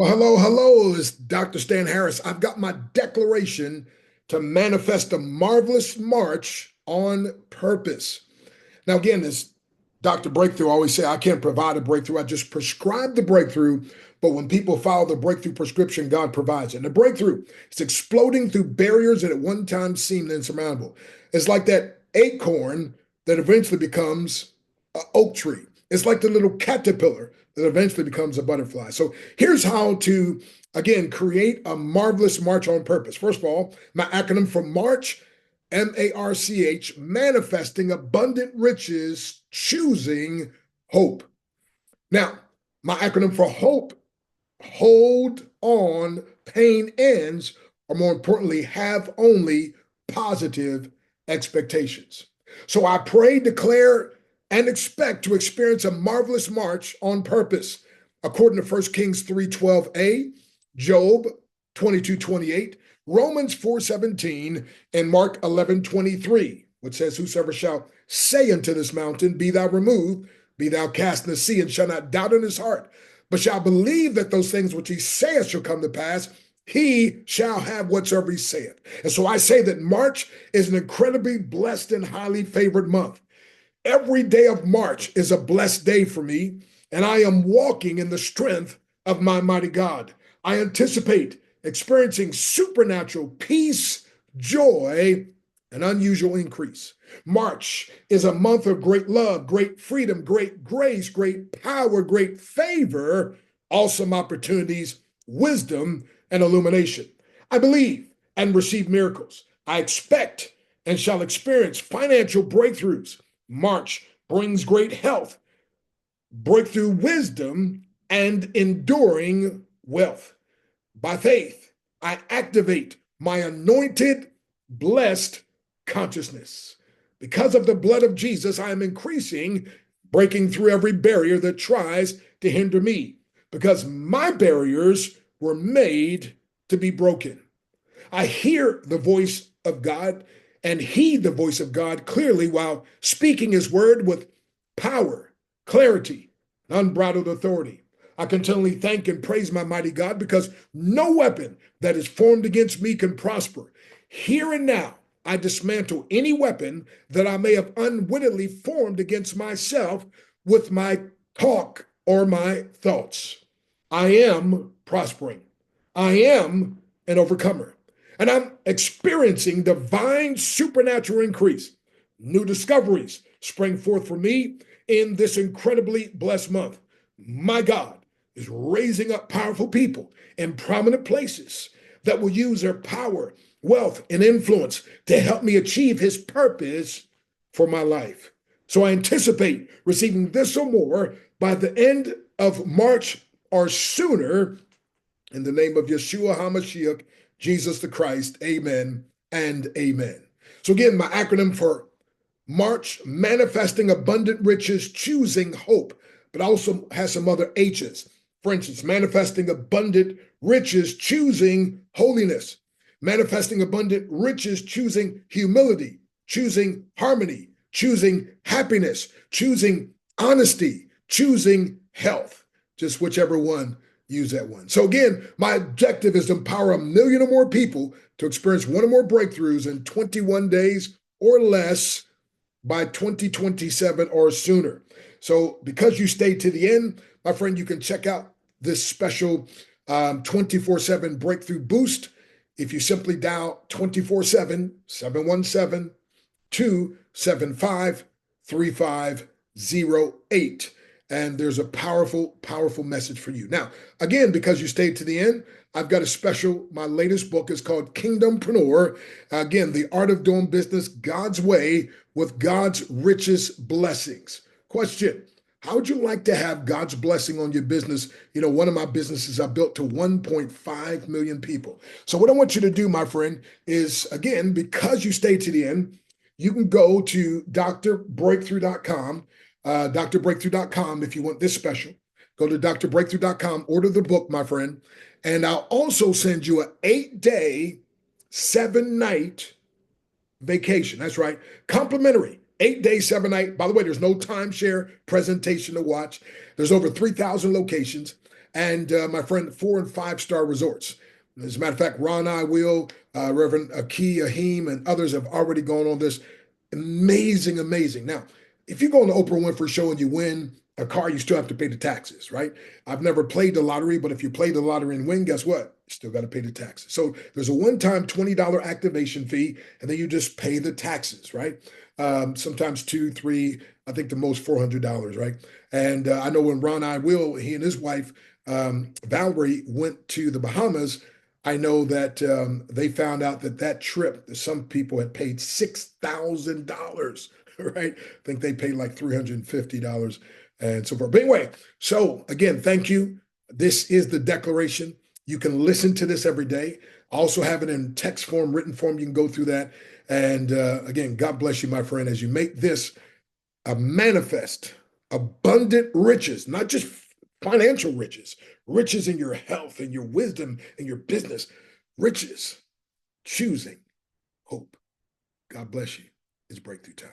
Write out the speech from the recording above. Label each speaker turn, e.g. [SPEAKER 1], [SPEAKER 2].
[SPEAKER 1] Well, hello, hello. It's Dr. Stan Harris. I've got my declaration to manifest a marvelous march on purpose. Now, again, as Dr. Breakthrough always say, I can't provide a breakthrough. I just prescribe the breakthrough. But when people follow the breakthrough prescription, God provides it. And the breakthrough is exploding through barriers that at one time seemed insurmountable. It's like that acorn that eventually becomes an oak tree. It's like the little caterpillar that eventually becomes a butterfly. So here's how to, again, create a marvelous march on purpose. First of all, my acronym for March, MARCH, manifesting abundant riches, choosing hope. Now, my acronym for hope, hold on, pain ends, or more importantly, have only positive expectations. So I pray, declare, and expect to experience a marvelous march on purpose, according to 1 Kings 3:12a, Job 22:28, Romans 4:17, and Mark 11:23, which says, whosoever shall say unto this mountain, be thou removed, be thou cast in the sea, and shall not doubt in his heart, but shall believe that those things which he saith shall come to pass, he shall have whatsoever he saith. And so I say that March is an incredibly blessed and highly favored month. Every day of March is a blessed day for me, and I am walking in the strength of my mighty God. I anticipate experiencing supernatural peace, joy, and unusual increase. March is a month of great love, great freedom, great grace, great power, great favor, awesome opportunities, wisdom, and illumination. I believe and receive miracles. I expect and shall experience financial breakthroughs. March brings great health, breakthrough wisdom, and enduring wealth. By faith, I activate my anointed, blessed consciousness. Because of the blood of Jesus, I am increasing, breaking through every barrier that tries to hinder me, because my barriers were made to be broken. I hear the voice of God and heed the voice of God clearly while speaking his word with power, clarity, and unbridled authority. I continually thank and praise my mighty God because no weapon that is formed against me can prosper. Here and now, I dismantle any weapon that I may have unwittingly formed against myself with my talk or my thoughts. I am prospering. I am an overcomer. And I'm experiencing divine supernatural increase. New discoveries spring forth for me in this incredibly blessed month. My God is raising up powerful people in prominent places that will use their power, wealth, and influence to help me achieve his purpose for my life. So I anticipate receiving this or more by the end of March or sooner, in the name of Yeshua HaMashiach, Jesus the Christ, amen and amen. So again, my acronym for March, manifesting abundant riches, choosing hope, but also has some other H's. For instance, manifesting abundant riches, choosing holiness, manifesting abundant riches, choosing humility, choosing harmony, choosing happiness, choosing honesty, choosing health, just whichever one, use that one. So again, my objective is to empower 1,000,000 or more people to experience one or more breakthroughs in 21 days or less by 2027 or sooner. So because you stayed to the end, my friend, you can check out this special 24/7 breakthrough boost if you simply dial 24/7 717 275 3508. And there's a powerful, powerful message for you. Now, again, because you stayed to the end, I've got a special, my latest book is called Kingdompreneur. Again, the art of doing business God's way with God's richest blessings. Question: how would you like to have God's blessing on your business? You know, one of my businesses I built to 1.5 million people. So what I want you to do, my friend, is again, because you stayed to the end, you can go to drbreakthrough.com, drbreakthrough.com if you want this special. Go to drbreakthrough.com, order the book, my friend, and I'll also send you an 8-day, 7-night vacation. That's right, complimentary. 8-day, 7-night. By the way, there's no timeshare presentation to watch. There's over 3,000 locations. and my friend 4- and 5-star resorts. As a matter of fact, Ron I will, Reverend Aki Ahim, and others have already gone on this. Amazing, amazing. Now, if you go on the Oprah Winfrey Show and you win a car, you still have to pay the taxes, right? I've never played the lottery, but if you play the lottery and win, guess what? You still got to pay the taxes. So there's a one-time $20 activation fee, and then you just pay the taxes, right? Sometimes two, three, I think the most $400, right? And I know when Ron I will, he and his wife Valerie went to the Bahamas. I know that they found out that that trip, some people had paid $6,000, right? I think they paid like $350 and so forth. But anyway, so again, thank you. This is the declaration. You can listen to this every day. I also have it in text form, written form. You can go through that. And again, God bless you, my friend, as you make this a manifest abundant riches, not just financial riches, riches in your health and your wisdom and your business, riches, choosing hope. God bless you. It's breakthrough time.